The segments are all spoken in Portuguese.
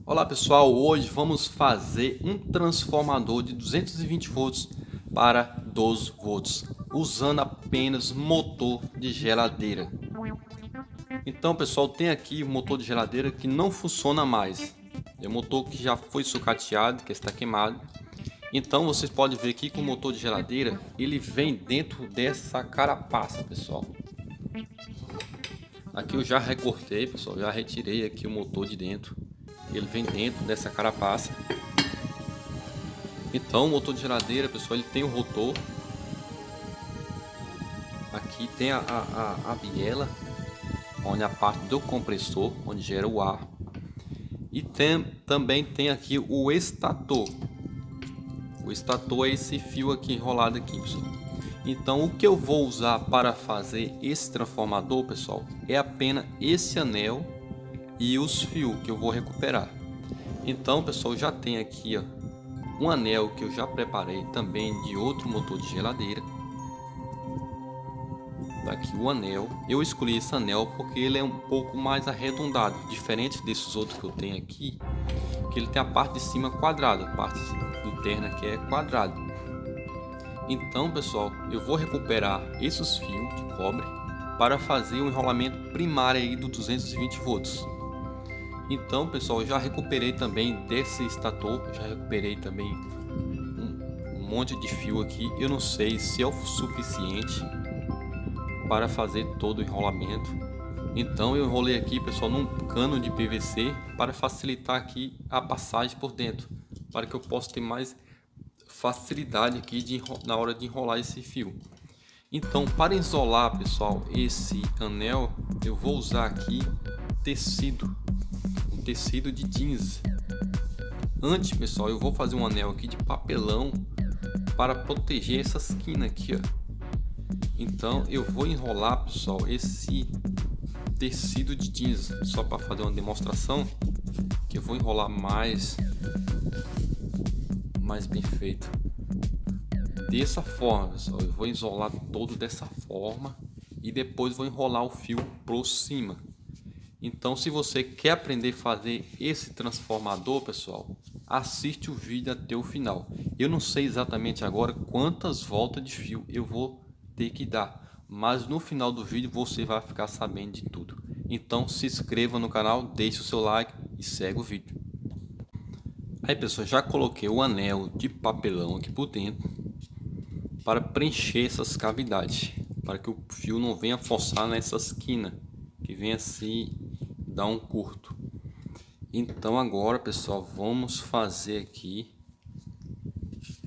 Olá pessoal, hoje vamos fazer um transformador de 220 volts para 12 volts, usando apenas motor de geladeira. Então pessoal, tem aqui o motor de geladeira que não funciona mais. É um motor que já foi sucateado, que está queimado. Então vocês podem ver aqui que o motor de geladeira, ele vem dentro dessa carapaça, pessoal. Aqui eu já recortei, pessoal, já retirei aqui o motor de dentro. Ele vem dentro dessa carapaça. Então o motor de geladeira, pessoal, ele tem o rotor. Aqui tem a biela, onde a parte do compressor, onde gera o ar. E também tem aqui o estator. O estator é esse fio aqui enrolado aqui, pessoal. Então o que eu vou usar para fazer esse transformador, pessoal, é apenas esse anel e os fios que eu vou recuperar. Então pessoal, já tem aqui um anel que eu já preparei também de outro motor de geladeira. Tá aqui o anel. Eu escolhi esse anel porque ele é um pouco mais arredondado, diferente desses outros que eu tenho aqui, que ele tem a parte de cima quadrada, a parte interna que é quadrada. Então pessoal, eu vou recuperar esses fios de cobre para fazer o enrolamento primário aí do 220 volts. Então pessoal, eu já recuperei também desse estator, já recuperei também um monte de fio aqui. Eu não sei se é o suficiente para fazer todo o enrolamento. Então eu enrolei aqui, pessoal, num cano de PVC para facilitar aqui a passagem por dentro, para que eu possa ter mais facilidade aqui na hora de enrolar esse fio. Então, para isolar, pessoal, esse anel, eu vou usar aqui tecido, um tecido de jeans. Antes, pessoal, eu vou fazer um anel aqui de papelão para proteger essa esquina aqui, ó. Então, eu vou enrolar, pessoal, esse tecido de jeans só para fazer uma demonstração, que eu vou enrolar mais bem feito. Dessa forma, pessoal, eu vou isolar todo dessa forma e depois vou enrolar o fio por cima. Então, se você quer aprender a fazer esse transformador, pessoal, assiste o vídeo até o final. Eu não sei exatamente agora quantas voltas de fio eu vou ter que dar, mas no final do vídeo você vai ficar sabendo de tudo. Então, se inscreva no canal, deixe o seu like e segue o vídeo. Aí pessoal, já coloquei o anel de papelão aqui por dentro para preencher essas cavidades, para que o fio não venha forçar nessa esquina, que venha se dar um curto. Então agora pessoal, vamos fazer aqui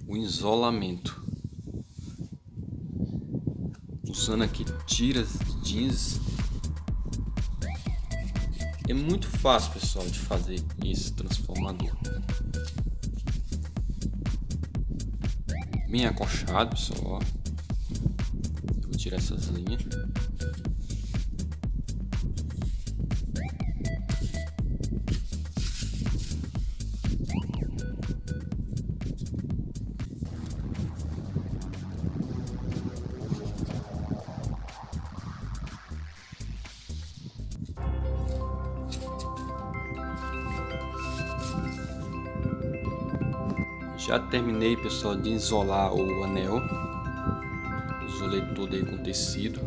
o isolamento, usando aqui tiras de jeans. É muito fácil, pessoal, de fazer esse transformador. Bem acolchado, pessoal. Eu vou tirar essas linhas. Já terminei, pessoal, de isolar o anel. Isolei tudo aí com tecido.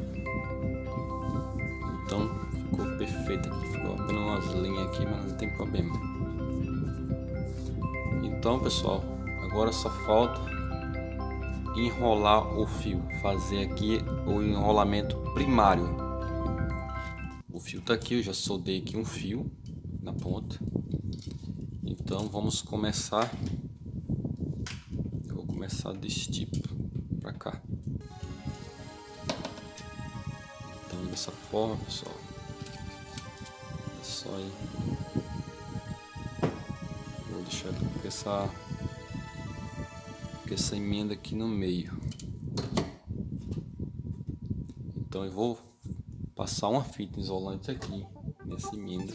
Então ficou perfeito aqui. Ficou apenas umas linhas aqui, mas não tem problema. Então pessoal, agora só falta enrolar o fio. Fazer aqui o enrolamento primário. O fio tá aqui, eu já soldei aqui um fio na ponta. Então vamos começar. Começar desse tipo para cá. Então dessa forma, pessoal, é só aí. Vou deixar com essa emenda aqui no meio. Então eu vou passar uma fita isolante aqui nessa emenda.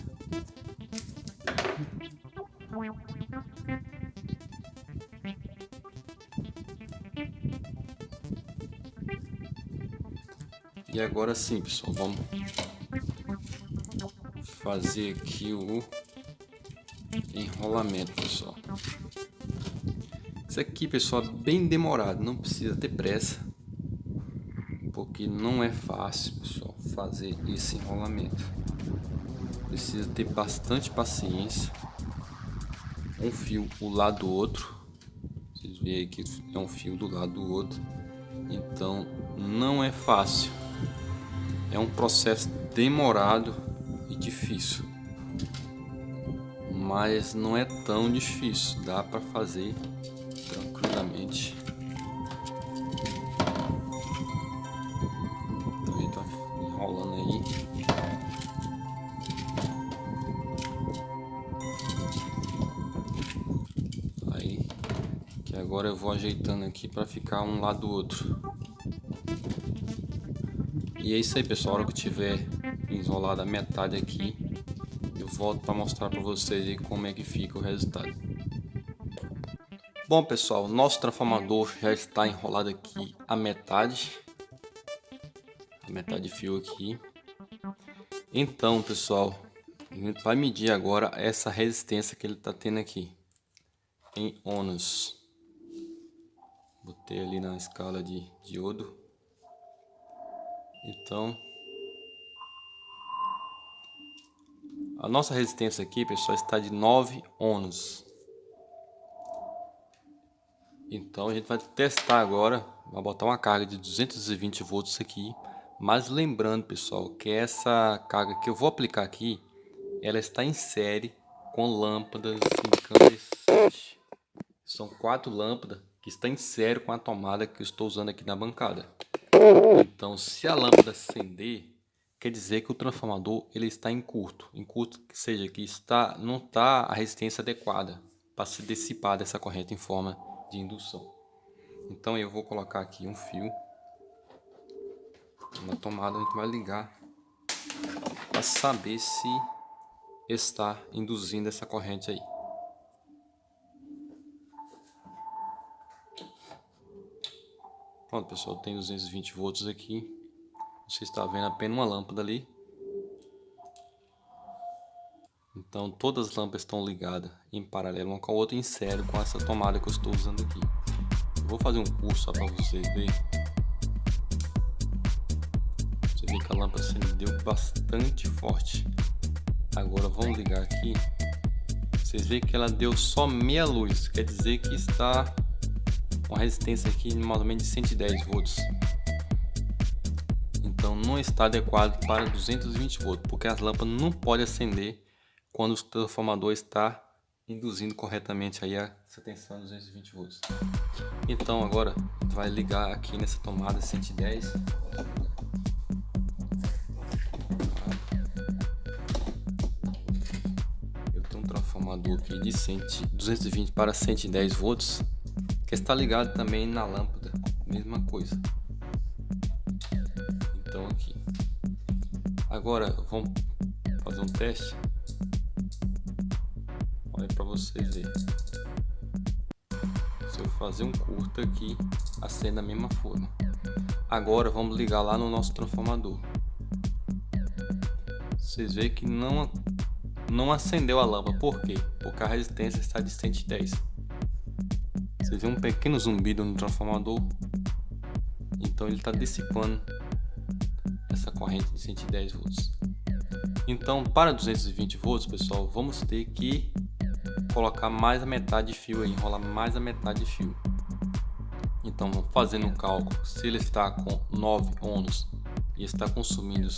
E agora sim, pessoal, vamos fazer aqui enrolamento, pessoal. Isso aqui, pessoal, é bem demorado, não precisa ter pressa, porque não é fácil, pessoal, fazer esse enrolamento. Precisa ter bastante paciência. Um fio do lado do outro. Vocês veem que é um fio do lado do outro. Então não é fácil. É um processo demorado e difícil. Mas não é tão difícil. Dá para fazer tranquilamente. Então ele tá enrolando aí. Agora eu vou ajeitando aqui para ficar um lado do outro. E é isso aí, pessoal. A hora que eu tiver enrolado a metade aqui, eu volto para mostrar para vocês aí como é que fica o resultado. Bom, pessoal, nosso transformador já está enrolado aqui a metade de fio aqui. Então, pessoal, a gente vai medir agora essa resistência que ele está tendo aqui em ohms. Botei ali na escala de diodo. Então, a nossa resistência aqui, pessoal, está de 9 ohms. Então a gente vai testar agora, vai botar uma carga de 220 volts aqui. Mas lembrando, pessoal, que essa carga que eu vou aplicar aqui, ela está em série com lâmpadas incandescentes. São 4 lâmpadas que está em série com a tomada que eu estou usando aqui na bancada. Então, se a lâmpada acender, quer dizer que o transformador ele está em curto que seja que não está a resistência adequada para se dissipar dessa corrente em forma de indução. Então eu vou colocar aqui um fio na tomada, a gente vai ligar para saber se está induzindo essa corrente aí. Pronto, pessoal, tem 220 volts aqui. Você está vendo apenas uma lâmpada ali. Então todas as lâmpadas estão ligadas em paralelo uma com a outra, em série com essa tomada que eu estou usando aqui. Eu vou fazer um curso só para vocês verem. Você vê que a lâmpada acendeu bastante forte. Agora vamos ligar aqui. Vocês veem que ela deu só meia luz, quer dizer que está uma resistência aqui mais ou menos de 110 volts. Então não está adequado para 220 volts, porque as lâmpadas não podem acender quando o transformador está induzindo corretamente aí essa tensão de 220 volts. Então agora vai ligar aqui nessa tomada 110. Eu tenho um transformador aqui de 220 para 110 volts. Que está ligado também na lâmpada, mesma coisa. Então aqui. Agora vamos fazer um teste. Olha para vocês verem. Se eu fazer um curto aqui, acende da mesma forma. Agora vamos ligar lá no nosso transformador. Vocês veem que não acendeu a lâmpada. Por quê? Porque a resistência está de 110. Você vê um pequeno zumbido no transformador, então ele está dissipando essa corrente de 110 volts. Então para 220 volts, pessoal, vamos ter que colocar mais a metade de fio aí, enrolar mais a metade de fio. Então fazendo um cálculo, se ele está com 9 ohms e está consumindo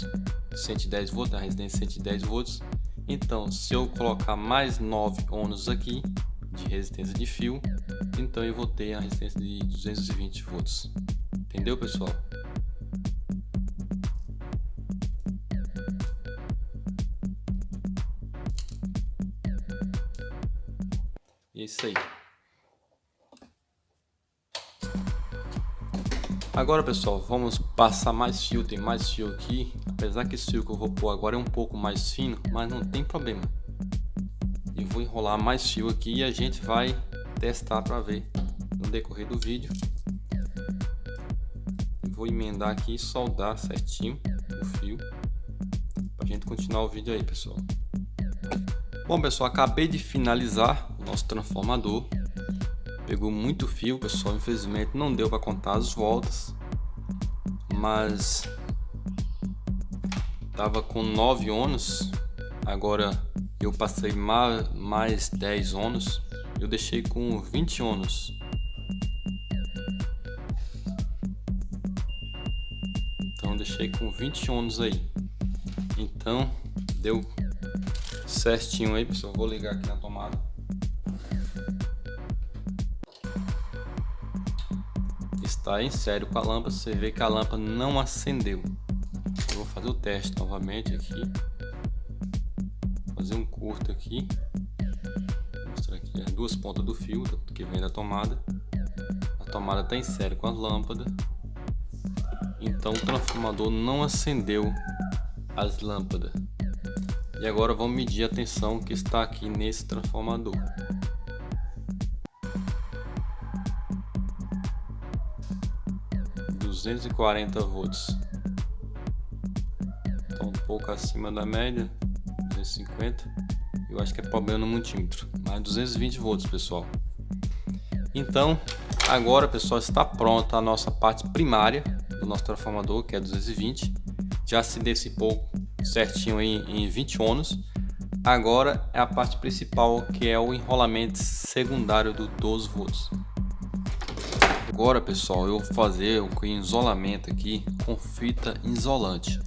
110 volts, a resistência 110 volts, então se eu colocar mais 9 ohms aqui de resistência de fio, então eu vou ter a resistência de 220 volts. Entendeu, pessoal? E é isso aí. Agora, pessoal, vamos passar mais fio. Tem mais fio aqui. Apesar que esse fio que eu vou pôr agora é um pouco mais fino, mas não tem problema. Eu vou enrolar mais fio aqui e a gente vai testar para ver no decorrer do vídeo. Eu vou emendar aqui e soldar certinho o fio para a gente continuar o vídeo aí, pessoal. Bom pessoal, acabei de finalizar o nosso transformador. Pegou muito fio pessoal, infelizmente não deu para contar as voltas, mas tava com 9 ohms, agora eu passei mais 10 ohms, eu deixei com 20 ohms. Então deixei com 20 ohms aí. Então deu certinho aí pessoal, vou ligar aqui na tomada. Está em sério com a lâmpada, você vê que a lâmpada não acendeu. Eu vou fazer o teste novamente aqui. Fazer um curto aqui. Vou mostrar aqui as duas pontas do fio que vem da tomada. A tomada está em sério com a lâmpada. Então o transformador não acendeu as lâmpadas. E agora vamos medir a tensão que está aqui nesse transformador. ...240 volts. Então um pouco acima da média. 250. Eu acho que é problema no multímetro. Mas 220 volts pessoal. Então agora pessoal, está pronta a nossa parte primária do nosso transformador, que é 220. Já se dissipou certinho em 20 ohms. Agora é a parte principal, que é o enrolamento secundário do 12 volts. Agora pessoal, eu vou fazer o isolamento aqui com fita isolante.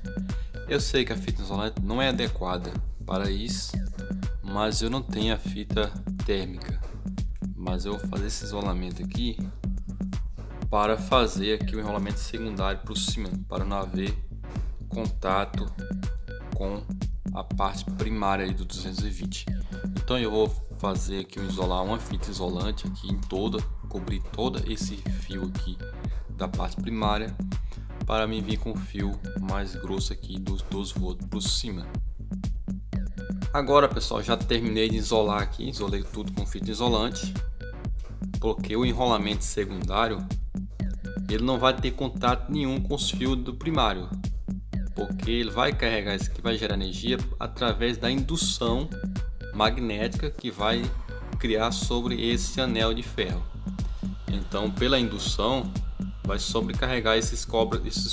Eu sei que a fita isolante não é adequada para isso, mas eu não tenho a fita térmica. Mas eu vou fazer esse isolamento aqui para fazer aqui o enrolamento secundário por cima, para não haver contato com a parte primária aí do 220. Então eu vou fazer aqui isolar uma fita isolante aqui em toda, cobrir todo esse fio aqui da parte primária, para me vir com o fio mais grosso aqui dos 12 volts por cima. Agora pessoal, já terminei de isolar aqui, isolei tudo com fita isolante, porque o enrolamento secundário ele não vai ter contato nenhum com os fios do primário, porque ele vai carregar isso aqui, vai gerar energia através da indução magnética que vai criar sobre esse anel de ferro. Então pela indução vai sobrecarregar esses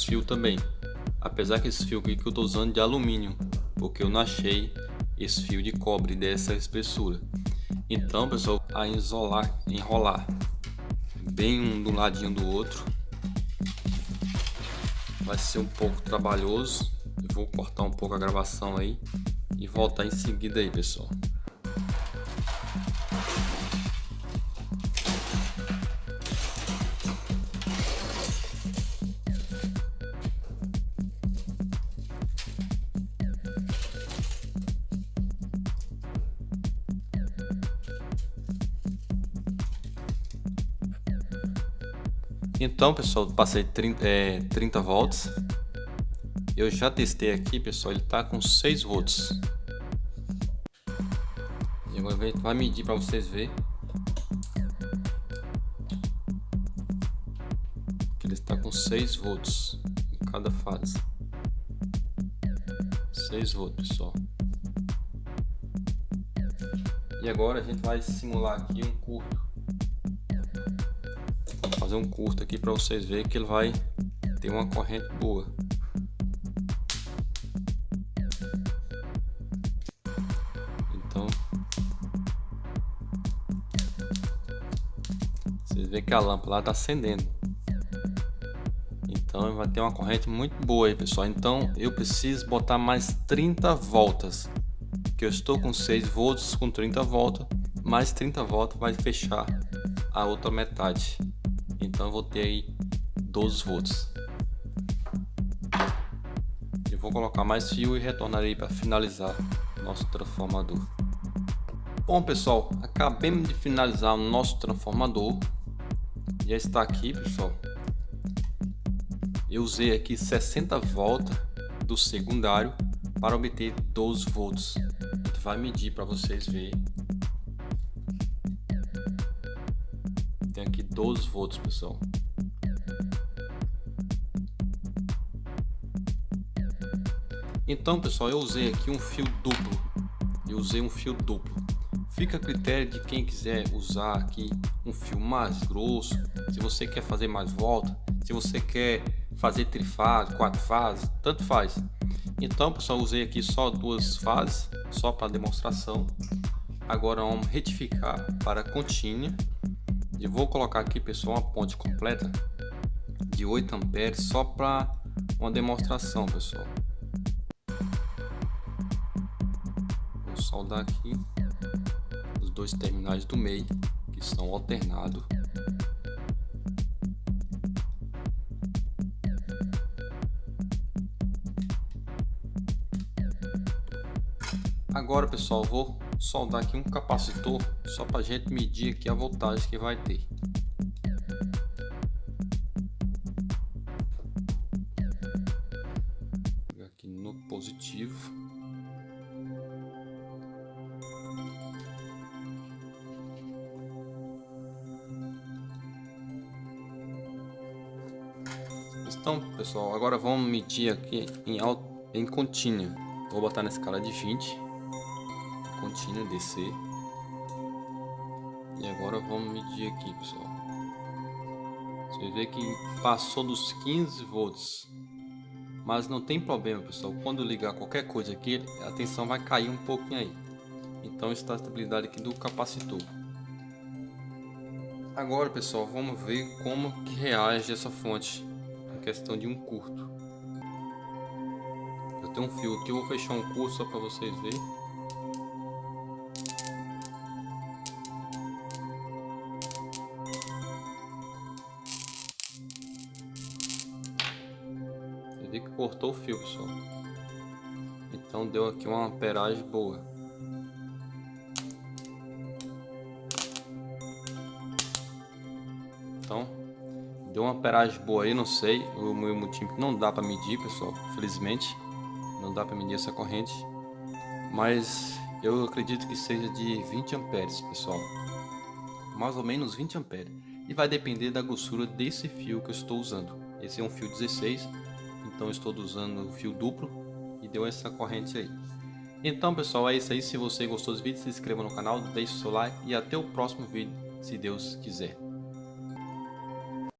fios também, apesar que esse fio aqui que eu estou usando de alumínio, porque eu não achei esse fio de cobre dessa espessura. Então pessoal, a enrolar bem um do ladinho do outro vai ser um pouco trabalhoso. Eu vou cortar um pouco a gravação aí e voltar em seguida aí pessoal. Então pessoal, passei 30 volts. Eu já testei aqui pessoal, ele está com 6 volts. Eu vou medir para vocês verem que ele está com 6 volts em cada fase. 6 volts pessoal. E agora a gente vai simular aqui um curto. Fazer um curto aqui para vocês verem que ele vai ter uma corrente boa. Então vocês veem que a lâmpada lá está acendendo. Então vai ter uma corrente muito boa aí pessoal. Então eu preciso botar mais 30 voltas, que eu estou com 6 volts, com 30 voltas, mais 30 voltas vai fechar a outra metade. Então eu vou ter aí 12 volts. Eu vou colocar mais fio e retornarei para finalizar o nosso transformador. Bom pessoal, acabamos de finalizar o nosso transformador. Já está aqui pessoal. Eu usei aqui 60 voltas do secundário para obter 12 volts. A gente vai medir para vocês verem. Tem aqui 12 volts pessoal. Então pessoal, eu usei aqui um fio duplo. Eu eu usei um fio duplo. Fica a critério de quem quiser usar aqui um fio mais grosso, se você quer fazer mais volta, se você quer fazer trifase, 4 fases, tanto faz. Então pessoal, usei aqui só 2 fases, só para demonstração. Agora vamos retificar para contínua. E vou colocar aqui pessoal uma ponte completa de 8 amperes só para uma demonstração pessoal. Vou soldar aqui os 2 terminais do meio que são alternados. Agora pessoal, vou soldar aqui um capacitor só para a gente medir aqui a voltagem que vai ter. Aqui no positivo. Então pessoal, agora vamos medir aqui em contínua. Vou botar na escala de 20. Contínua, descer. E agora vamos medir aqui pessoal. Você vê que passou dos 15 volts. Mas não tem problema pessoal, quando ligar qualquer coisa aqui a tensão vai cair um pouquinho aí. Então está a estabilidade aqui do capacitor. Agora pessoal, vamos ver como que reage essa fonte em questão de um curto. Eu tenho um fio aqui, eu vou fechar um curto só para vocês verem. Você vê que cortou o fio pessoal. Então deu aqui uma amperagem boa. Então deu uma amperagem boa aí, não sei, o meu multímetro não dá para medir pessoal, felizmente não dá para medir essa corrente, mas eu acredito que seja de 20 amperes pessoal, mais ou menos 20 amperes, e vai depender da grossura desse fio que eu estou usando. Esse é um fio 16, então eu estou usando o fio duplo e deu essa corrente aí. Então pessoal, é isso aí. Se você gostou do vídeo, se inscreva no canal, deixe o seu like e até o próximo vídeo, se Deus quiser.